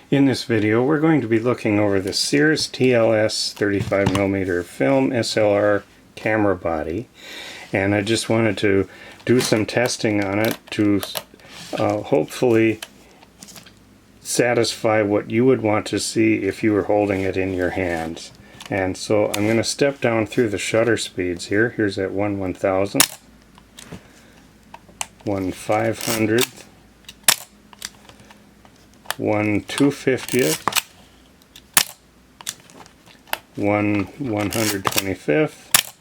In this video we're going to be looking over the Sears TLS 35mm film SLR camera body, and I just wanted to do some testing on it to hopefully satisfy what you would want to see if you were holding it in your hands. And so I'm going to step down through the shutter speeds here. Here's at 1/1000th, 1/500th, 1/250th, 1/125th,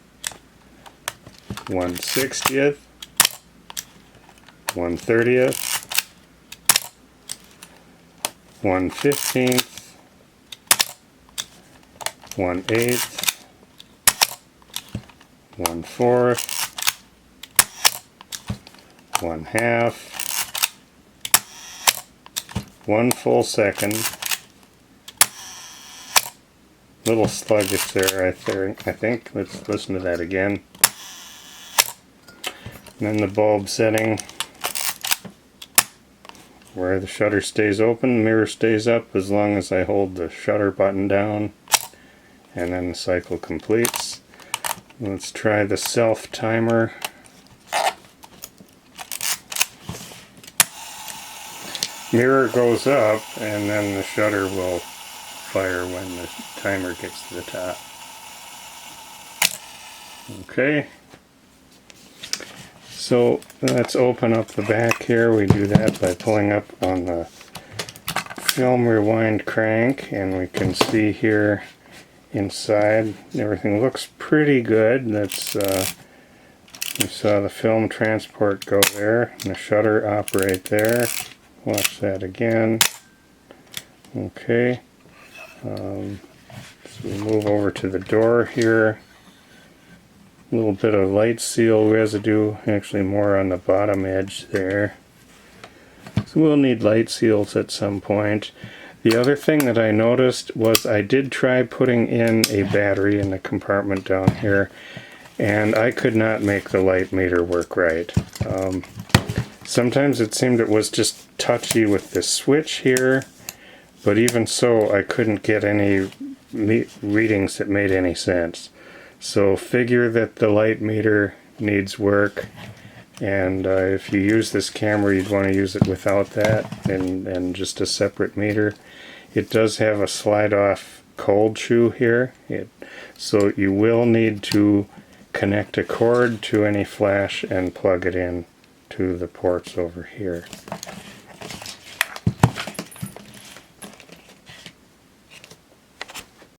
1/60th, 1/30th, 1/15th, 1/8th, 1/4th, 1/2, 1 full second. Little sluggish there, I think. Let's listen to that again. And then the bulb setting, where the shutter stays open, mirror stays up as long as I hold the shutter button down, and then the cycle completes. Let's try the self timer. Mirror goes up and then the shutter will fire when the timer gets to the top. Okay, so let's open up the back here. We do that by pulling up on the film rewind crank, and we can see here inside everything looks pretty good. That's you saw the film transport go there and the shutter operate there. Watch that again. Okay, so we move over to the door here. A little bit of light seal residue, actually more on the bottom edge there. So we'll need light seals at some point. The other thing that I noticed was I did try putting in a battery in the compartment down here, and I could not make the light meter work right. Sometimes it seemed it was just touchy with this switch here, but even so I couldn't get any readings that made any sense. So figure that the light meter needs work, and if you use this camera you'd want to use it without that and just a separate meter. It does have a slide off cold shoe here, so you will need to connect a cord to any flash and plug it in to the ports over here.